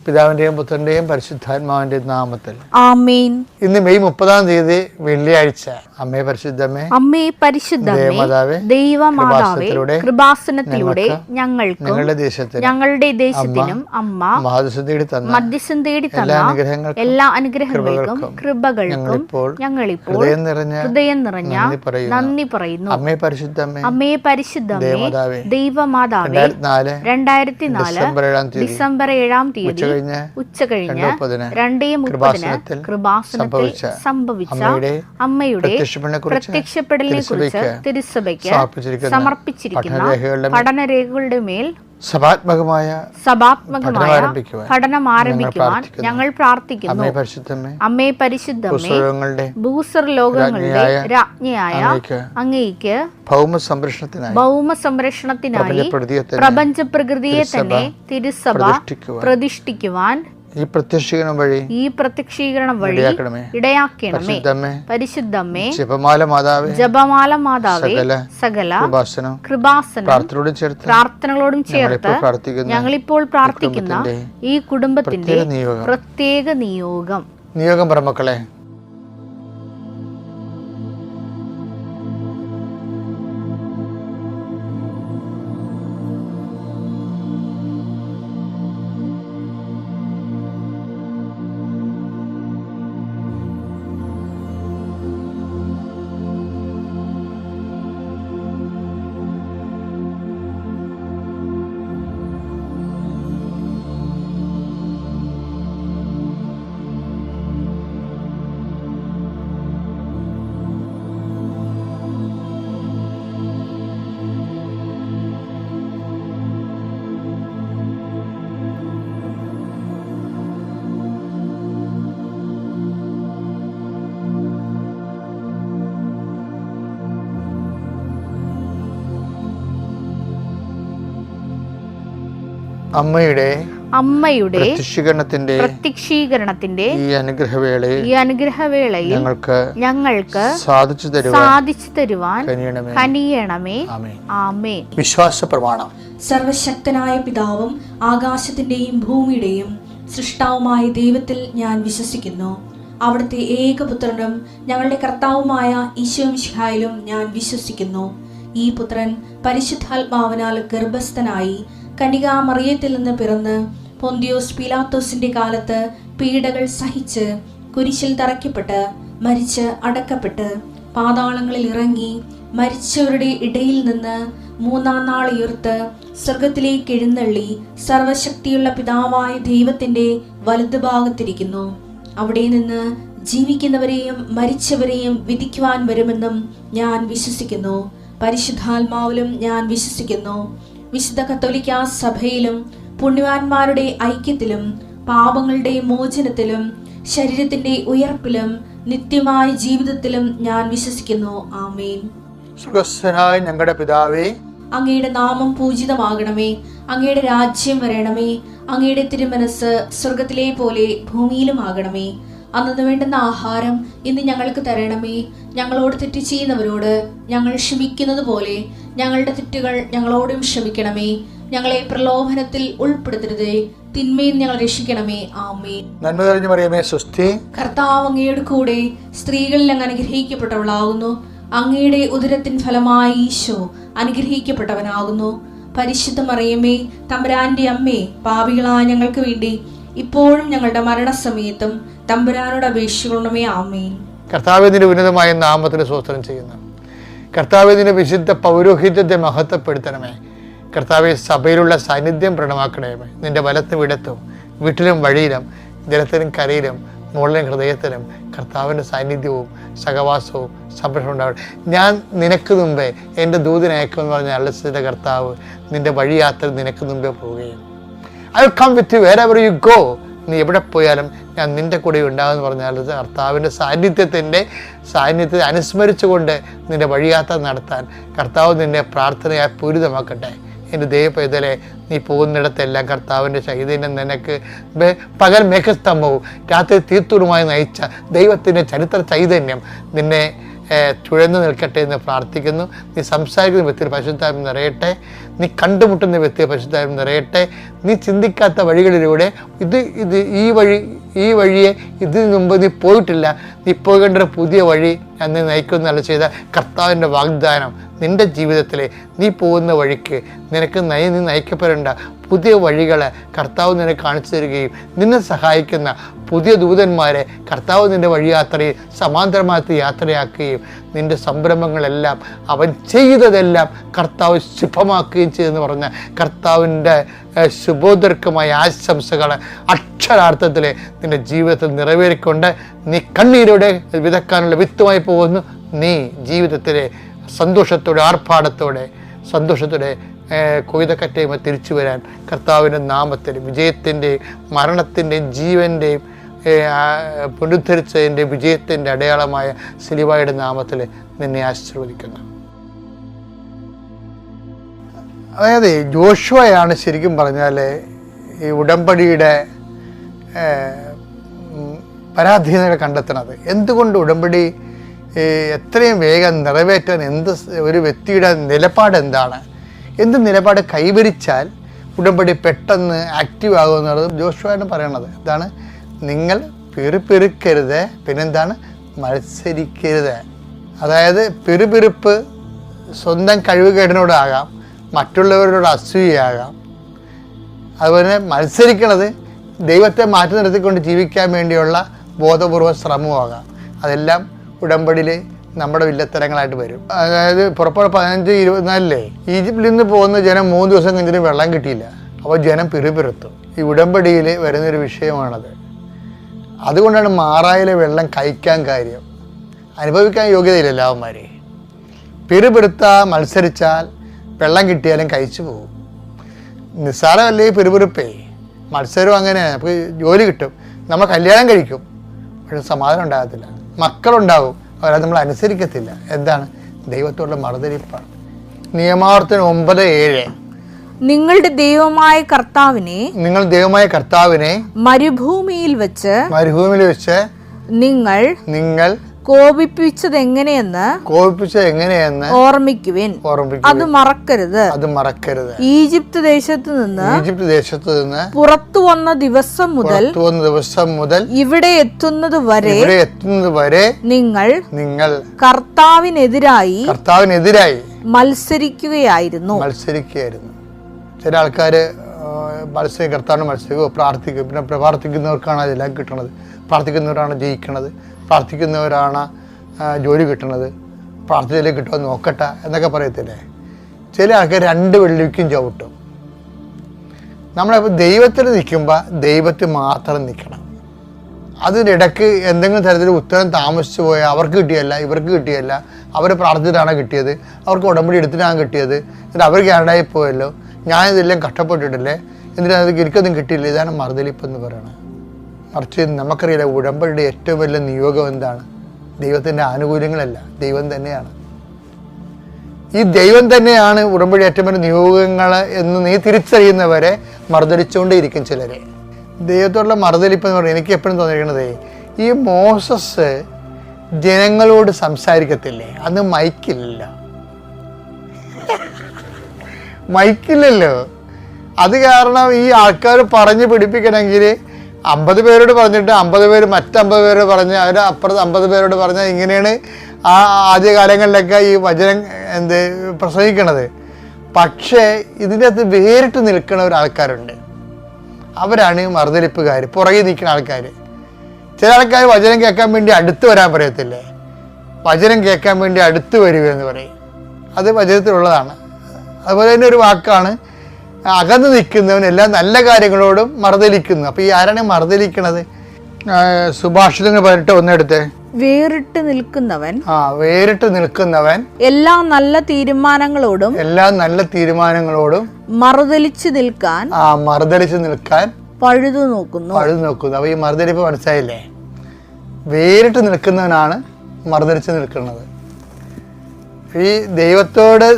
പിതാവിന്റെയും പുത്രന്റെയും പരിശുദ്ധാത്മാവിന്റെയും നാമത്തിൽ ആമേൻ. ഇന്ന് മെയ് 30 വെള്ളിയാഴ്ച. അമ്മേ പരിശുദ്ധമേ, അമ്മേ പരിശുദ്ധമേ, ദൈവമാതാവേ, കൃപാസനത്തിലൂടെ ഞങ്ങൾക്കും ഞങ്ങളുടെ ദേശത്തിനും അമ്മ മധ്യസ്ഥം തേടി തന്ന എല്ലാ അനുഗ്രഹങ്ങൾക്കും കൃപകൾക്കും ഞങ്ങളിപ്പോൾ ഹൃദയം നിറഞ്ഞ നന്ദി പറയുന്നു. അമ്മേ പരിശുദ്ധമേ, അമ്മേ പരിശുദ്ധമേ, ദൈവമാതാവേ, 2004 ഡിസംബർ 7 ഉച്ചകഴിഞ്ഞ് 2:30 കൃപാസനത്തിൽ സംഭവിച്ച അമ്മയുടെ പ്രത്യക്ഷപ്പെടലിനെ കുറിച്ച് തിരുസഭയ്ക്ക് സമർപ്പിച്ചിരിക്കുന്ന പഠനരേഖകളുടെ മേൽ സഭാത്മകമായ പഠനം ആരംഭിക്കുവാൻ ഞങ്ങൾ പ്രാർത്ഥിക്കുന്നു. അമ്മേ പരിശുദ്ധമേ, ഭൂസ്വർലോകങ്ങളുടെ രാജ്ഞിയായ അങ്ങേയ്ക്ക് ഭൗമ സംരക്ഷണത്തിനായി പ്രപഞ്ച പ്രകൃതിയെ തന്നെ തിരുസഭ പ്രതിഷ്ഠിക്കുവാൻ ഈ പ്രത്യക്ഷീകരണം വഴി ഇടയാക്കണമേ. പരിശുദ്ധമേ, ജപമാല മാതാവേ, സകല കൃപാസനം പ്രാർത്ഥനകളോടും ചേർത്ത് ഞങ്ങളിപ്പോൾ പ്രാർത്ഥിക്കുന്ന ഈ കുടുംബത്തിന്റെ പ്രത്യേക നിയോഗം പറമക്കളെ. അമ്മയുടെ പ്രത്യക്ഷീകരണത്തിന്റെ ഈ അനുഗ്രഹവേളയിൽ ഞങ്ങൾക്ക് സാധിച്ചു തരുവാൻ കനിയണമേ. ആമേൻ. വിശ്വാസ പ്രമാണം. സർവശക്തനായ പിതാവും ആകാശത്തിന്റെയും ഭൂമിയുടെയും സൃഷ്ടാവുമായ ദൈവത്തിൽ ഞാൻ വിശ്വസിക്കുന്നു. അവിടുത്തെ ഏകപുത്രനും ഞങ്ങളുടെ കർത്താവുമായ ഈശോമിശിഹായിലും ഞാൻ വിശ്വസിക്കുന്നു. ഈ പുത്രൻ പരിശുദ്ധാത്മാവിനാൽ ഗർഭസ്ഥനായി കന്യകാമറിയത്തിൽ നിന്ന് പിറന്ന് പൊന്തിയോസ് പീലാത്തോസിന്റെ കാലത്ത് പീഡകൾ സഹിച്ച് കുരിശിൽ തറയ്ക്കപ്പെട്ട് മരിച്ച് അടക്കപ്പെട്ട് പാതാളങ്ങളിൽ ഇറങ്ങി മരിച്ചവരുടെ ഇടയിൽ നിന്ന് 3-ാം നാൾ ഉയർത്ത് സ്വർഗത്തിലേക്ക് എഴുന്നള്ളി സർവശക്തിയുള്ള പിതാവായ ദൈവത്തിന്റെ വലതുഭാഗത്തിരിക്കുന്നു. അവിടെ നിന്ന് ജീവിക്കുന്നവരെയും മരിച്ചവരെയും വിധിക്കുവാൻ വരുമെന്നും ഞാൻ വിശ്വസിക്കുന്നു. പരിശുദ്ധാത്മാവിലും ഞാൻ വിശ്വസിക്കുന്നു. വിശുദ്ധ കത്തോലിക്കാ സഭയിലും പുണ്യവാന്മാരുടെ ഐക്യത്തിലും പാപങ്ങളുടെ മോചനത്തിലും ശരീരത്തിന്റെ ഉയർപ്പിലും നിത്യമായ ജീവിതത്തിലും ഞാൻ വിശ്വസിക്കുന്നു. ആമേൻ. സ്വർഗ്ഗസ്ഥനായ ഞങ്ങളുടെ പിതാവേ, അങ്ങയുടെ നാമം പൂജിതമാകണമേ. അങ്ങയുടെ രാജ്യം വരണമേ. അങ്ങയുടെ തിരുമനസ് സ്വർഗത്തിലെ പോലെ ഭൂമിയിലും ആകണമേ. അന്നു വേണ്ടുന്ന ആഹാരം ഇന്ന് ഞങ്ങൾക്ക് തരണമേ. ഞങ്ങളോട് തെറ്റ് ചെയ്യുന്നവരോട് ഞങ്ങൾ ക്ഷമിക്കുന്നത് പോലെ ഞങ്ങളുടെ തെറ്റുകൾ ഞങ്ങളോടും ക്ഷമിക്കണമേ. ഞങ്ങളെ പ്രലോഭനത്തിൽ ഉൾപ്പെടുത്തരുതേ, തിന്മയിൽ ഞങ്ങൾ രക്ഷിക്കണമേ. ആമേൻ. നന്മ നിറഞ്ഞ മറിയമേ, സ്വസ്തി. കർത്താവ് അങ്ങയുടെ കൂടെ സ്ത്രീകളിൽ അങ്ങ് അനുഗ്രഹിക്കപ്പെട്ടവളാകുന്നു. അങ്ങയുടെ ഉദരത്തിൻ ഫലമായി ഈശോ അനുഗ്രഹിക്കപ്പെട്ടവനാകുന്നു. പരിശുദ്ധ മറിയമേ, തമ്പുരാന്റെ അമ്മേ, പാപികളായ ഞങ്ങൾക്ക് വേണ്ടി ഇപ്പോഴും ഞങ്ങളുടെ മരണസമയത്തും തമ്പുരാനോട് അപേക്ഷിക്കണമേ. ആമേൻ. കർത്താവിന്റെ ഉന്നതമായ നാമത്തിന് സ്തോത്രം ചെയ്യുന്നു. കർത്താവിന്റെ വിശുദ്ധ പൗരോഹിത്യത്തെ മഹത്വപ്പെടുത്തണമേ. കർത്താവെ, സഭയിലുള്ള സാന്നിധ്യം പ്രണമാക്കണമേ. നിന്റെ വലത്തും ഇടത്തും വീട്ടിലും വഴിയിലും ജലത്തിലും കരയിലും മുകളിലും ഹൃദയത്തിലും കർത്താവിൻ്റെ സാന്നിധ്യവും സഹവാസവും സംരക്ഷണം ഉണ്ടാവട്ടെ. ഞാൻ നിനക്ക് മുമ്പേ എൻ്റെ ദൂതനയക്കുമെന്ന് പറഞ്ഞ അള്ളസിൻ്റെ കർത്താവ് നിന്റെ വഴിയാത്ര നിനക്ക് മുമ്പേ പോവുകയും I will come with you wherever you go. നീ എവിടെ പോയാലും ഞാൻ നിൻ്റെ കൂടെ ഉണ്ടാകുമെന്ന് പറഞ്ഞാൽ കർത്താവിൻ്റെ സാന്നിധ്യത്തെ അനുസ്മരിച്ചുകൊണ്ട് നിൻ്റെ വഴിയാത്ര നടത്താൻ കർത്താവ് നിന്നെ പ്രാർത്ഥനയായി പൂരിതമാക്കട്ടെ. എൻ്റെ ദൈവപൈതലെ, നീ പോകുന്നിടത്തെല്ലാം കർത്താവിൻ്റെ ചൈതന്യം നിനക്ക് പകൽ മേഘസ്തംഭവും രാത്രി തീർത്തുമായി നയിച്ച ദൈവത്തിൻ്റെ ചരിത്ര ചൈതന്യം നിന്നെ തുഴന്നു നിൽക്കട്ടെ എന്ന് പ്രാർത്ഥിക്കുന്നു. നീ സംസാരിക്കുന്ന വ്യക്തിയിൽ പരിശുദ്ധാത്മ നിറയട്ടെ, നീ കണ്ടുമുട്ടുന്ന വ്യക്തിയെ പരിശുദ്ധാത്മ നിറയട്ടെ. നീ ചിന്തിക്കാത്ത വഴികളിലൂടെ ഈ വഴിയെ ഇതിനു മുമ്പ് നീ പോയിട്ടില്ല, നീ പോകേണ്ട ഒരു പുതിയ വഴി നീ നയിക്കുന്നല്ല ചെയ്ത കർത്താവിൻ്റെ വാഗ്ദാനം നിൻ്റെ ജീവിതത്തിലെ നീ പോകുന്ന വഴിക്ക് നീ നയിക്കപ്പെടേണ്ട പുതിയ വഴികളെ കർത്താവ് നിനക്ക് കാണിച്ചു തരികയും നിന്നെ സഹായിക്കുന്ന പുതിയ ദൂതന്മാരെ കർത്താവ് നിൻ്റെ വഴിയാത്രയിൽ സമാന്തരമായിട്ട് യാത്രയാക്കുകയും നിൻ്റെ സംരംഭങ്ങളെല്ലാം അവൻ ചെയ്തതെല്ലാം കർത്താവ് ശുഭമാക്കുകയും ചെയ്തെന്ന് പറഞ്ഞ കർത്താവിൻ്റെ ശുഭോദർക്കമായ ആശംസകൾ അക്ഷരാർത്ഥത്തിൽ നിൻ്റെ ജീവിതത്തിൽ നിറവേറിക്കൊണ്ട് നീ കണ്ണീരോടെ വിതക്കാനുള്ള വിത്തുമായി പോകുന്നു. നീ ജീവിതത്തിലെ സന്തോഷത്തോടെ സന്തോഷത്തോടെ കൊയ്തക്കറ്റയുമായി തിരിച്ചു വരാൻ കർത്താവിൻ്റെ നാമത്തിൽ വിജയത്തിൻ്റെയും മരണത്തിൻ്റെയും ജീവൻ്റെയും പുനരുദ്ധരിച്ചതിൻ്റെ വിജയത്തിൻ്റെ അടയാളമായ സിലുവയുടെ നാമത്തിൽ നിന്നെ ആശീർവദിക്കുന്നു. അതായത് ജോഷുവയാണ് ശരിക്കും പറഞ്ഞാൽ ഈ ഉടമ്പടിയുടെ പരാധീനതകൾ കണ്ടെത്തുന്നത്. എന്തുകൊണ്ട് ഉടമ്പടി എത്രയും വേഗം നിറവേറ്റാൻ ഒരു വ്യക്തിയുടെ നിലപാട് എന്താണ്, എന്ത് നിലപാട് കൈവരിച്ചാൽ ഉടമ്പടി പെട്ടെന്ന് ആക്റ്റീവ് ആകുമെന്നുള്ളത് ജോഷുവയാണ് പറയണത്. എന്താണ്? നിങ്ങൾ പിറുപിറുക്കരുത്, പിന്നെന്താണ്? മത്സരിക്കരുത്. അതായത് പിറുപിറുപ്പ് സ്വന്തം കഴിവുകേടിനോടാകാം, മറ്റുള്ളവരോട് അസൂയയാകാം. അതുപോലെ മത്സരിക്കണത് ദൈവത്തെ മാറ്റി നിർത്തിക്കൊണ്ട് ജീവിക്കാൻ വേണ്ടിയുള്ള ബോധപൂർവ ശ്രമമാകാം. അതെല്ലാം ഉടമ്പടിയിൽ നമ്മുടെ വില്ലത്തരങ്ങളായിട്ട് വരും. അതായത് പുറപ്പാട് 15:24 ഈജിപ്തിൽ നിന്ന് പോകുന്ന ജനം 3 ദിവസം കഴിഞ്ഞിട്ട് വെള്ളം കിട്ടിയില്ല. അപ്പോൾ ജനം പിറുപിറുത്തു. ഈ ഉടമ്പടിയിൽ വരുന്നൊരു വിഷയമാണത്. അതുകൊണ്ടാണ് മാറായിലെ വെള്ളം കഴിക്കാൻ കാര്യം. അനുഭവിക്കാൻ യോഗ്യതയില്ല അവന്മാരെ. പിറുപിറുത്താൽ മത്സരിച്ചാൽ വെള്ളം കിട്ടിയാലും കഴിച്ചു പോകും. നിസ്സാരമല്ലേ ഈ പിറുപിറുപ്പേ. മത്സരം അങ്ങനെയാണ്. നമുക്ക് ജോലി കിട്ടും, നമ്മൾ കല്യാണം കഴിക്കും, പക്ഷെ സമാധാനം ഉണ്ടാകത്തില്ല. മക്കളുണ്ടാവും, അവരെ നമ്മൾ അനുസരിക്കത്തില്ല. എന്താണ്? ദൈവത്തോടുള്ള മറുതലിപ്പാണ്. നിയമാവർത്തനം 9:7 നിങ്ങൾ ദൈവമായ കർത്താവിനെ മരുഭൂമിയിൽ വെച്ച് നിങ്ങൾ കോപിപ്പിച്ചത് എങ്ങനെയെന്ന് ഓർമ്മിക്കുവിൻ. അത് മറക്കരുത്. ഈജിപ്ത് ദേശത്ത് നിന്ന് പുറത്തു വന്ന ദിവസം മുതൽ ഇവിടെ എത്തുന്നത് വരെ നിങ്ങൾ കർത്താവിനെതിരായി മത്സരിക്കുകയായിരുന്നു. ചില ആൾക്കാർ കർത്താവിനെ മത്സരിക്കുകയോ പ്രാർത്ഥിക്കും. പിന്നെ പ്രാർത്ഥിക്കുന്നവർക്കാണ് അതെല്ലാം കിട്ടണത്. പ്രാർത്ഥിക്കുന്നവരാണ് ജയിക്കണത്, പ്രാർത്ഥിക്കുന്നവരാണ് ജോലി കിട്ടണത്, പ്രാർത്ഥനയിലേക്ക് കിട്ടുമോ നോക്കട്ടെ എന്നൊക്കെ പറയത്തില്ലേ. ചില ആൾക്കാർ 2 വെള്ളിക്കും ചവിട്ടും. നമ്മളിപ്പോൾ ദൈവത്തിൽ നിൽക്കുമ്പോൾ ദൈവത്തിൽ മാത്രം നിൽക്കണം. അതിനിടയ്ക്ക് എന്തെങ്കിലും തരത്തിൽ ഉത്തരം താമസിച്ചു പോയാൽ അവർക്ക് കിട്ടിയല്ല, ഇവർക്ക് കിട്ടിയല്ല, അവർ പ്രാർത്ഥിച്ചിട്ടാണ് കിട്ടിയത്, അവർക്ക് ഉടമ്പടി എടുത്തിട്ടാണ് കിട്ടിയത്, എന്നിട്ട് അവർ കേരളായി പോയല്ലോ, ഞാനിതെല്ലാം കഷ്ടപ്പെട്ടിട്ടില്ലേ, എന്നിട്ട് എനിക്കൊന്നും കിട്ടിയില്ല. ഇതാണ് മറുതലിപ്പെന്ന് പറയുന്നത്. മറിച്ച് നമുക്കറിയില്ല, ഉടമ്പടിയുടെ ഏറ്റവും വലിയ നിയോഗം എന്താണ്? ദൈവത്തിൻ്റെ ആനുകൂല്യങ്ങളല്ല, ദൈവം തന്നെയാണ്. ഈ ദൈവം തന്നെയാണ് ഉടമ്പടി ഏറ്റവും വലിയ നിയോഗങ്ങൾ എന്ന് നീ തിരിച്ചറിയുന്നവരെ മറുതലിച്ചുകൊണ്ടേയിരിക്കും ചിലരെ. ദൈവത്തോടുള്ള മറുതലിപ്പ് എന്ന് പറയുന്നത് എനിക്ക് എപ്പോഴും തോന്നിയിരിക്കുന്നത്, ഈ മോസസ് ജനങ്ങളോട് സംസാരിക്കത്തില്ലേ, അന്ന് മൈക്കില്ലല്ലോ. അത് കാരണം ഈ ആൾക്കാർ പറഞ്ഞ് പിടിപ്പിക്കണമെങ്കിൽ 50 പേരോട് പറഞ്ഞിട്ട് 50 പേര് മറ്റ്50 പേരോട് പറഞ്ഞ് അവർ അപ്പുറത്ത് 50 പേരോട് പറഞ്ഞാൽ ഇങ്ങനെയാണ് ആ ആദ്യകാലങ്ങളിലൊക്കെ ഈ വചനം പ്രസംഗിക്കണത്. പക്ഷേ ഇതിൻ്റെ അകത്ത് വേറിട്ട് നിൽക്കുന്ന ഒരാൾക്കാരുണ്ട്. അവരാണ് മറുതലിപ്പുകാർ, പുറകെ നിൽക്കുന്ന ആൾക്കാർ. ചില ആൾക്കാർ വചനം കേൾക്കാൻ വേണ്ടി അടുത്ത് വരാൻ പറയത്തില്ലേ, വചനം കേൾക്കാൻ വേണ്ടി അടുത്ത് വരിക എന്ന് പറയും. അത് വചനത്തിലുള്ളതാണ്. അതുപോലെ തന്നെ ഒരു വാക്കാണ് അകന്ന് നിൽക്കുന്നവൻ എല്ലാ നല്ല കാര്യങ്ങളോടും മറുതലിക്കുന്നു. അപ്പോൾ ഈ ആരാണ് മറുതലിക്കണത്? സുഭാഷിതങ്ങൾ 18:1 വേറിട്ട് നിൽക്കുന്നവൻ എല്ലാ നല്ല തീരുമാനങ്ങളോടും മറുതലിച്ച് നിൽക്കാൻ പഴുതു നോക്കുന്നു. അപ്പോൾ ഈ മറുതലിപ്പ് മനസ്സിലായില്ലേ? വേറിട്ട് നിൽക്കുന്നവനാണ് മറുതലിച്ച് നിൽക്കുന്നത്. ഈ ദൈവത്തോട്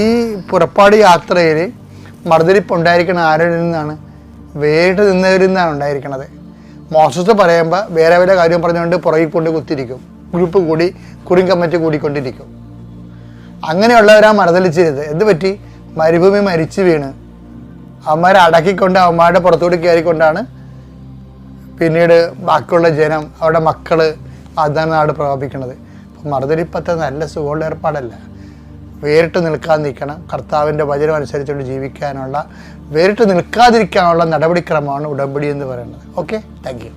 ഈ പുറപ്പാട് യാത്രയിൽ മറുതലിപ്പ് ഉണ്ടായിരിക്കുന്ന ആരിൽ നിന്നാണ്? വേറിട്ട് നിന്നവരിൽ നിന്നാണ് ഉണ്ടായിരിക്കണത്. മോശസ് പറയുമ്പോൾ വേറെ കാര്യം പറഞ്ഞുകൊണ്ട് പുറകിൽ കൊണ്ട് കുത്തിരിക്കും. ഗ്രൂപ്പ് കൂടി, കുറിം കമ്മിറ്റി കൂടിക്കൊണ്ടിരിക്കും. അങ്ങനെയുള്ളവരാ മറുതലിച്ചിരുത്. എന്ത് പറ്റി? മരുഭൂമി മരിച്ചു വീണ് അവന്മാരെ അടക്കിക്കൊണ്ട് അവന്മാരുടെ പുറത്തുകൂടി കയറിക്കൊണ്ടാണ് പിന്നീട് ബാക്കിയുള്ള ജനം, അവരുടെ മക്കള് വാഗ്ദാന നാട് പ്രവർത്തിക്കുന്നത്. അപ്പം മറുതലിപ്പത്തെ നല്ല സുഖമുള്ള ഏർപ്പാടല്ല. വേറിട്ട് നിൽക്കാൻ നിൽക്കണം. കർത്താവിൻ്റെ വചനം അനുസരിച്ചുകൊണ്ട് ജീവിക്കാനുള്ള, വേറിട്ട് നിൽക്കാതിരിക്കാനുള്ള നടപടിക്രമമാണ് ഉടമ്പടി എന്ന് പറയുന്നത്. Okay, thank you.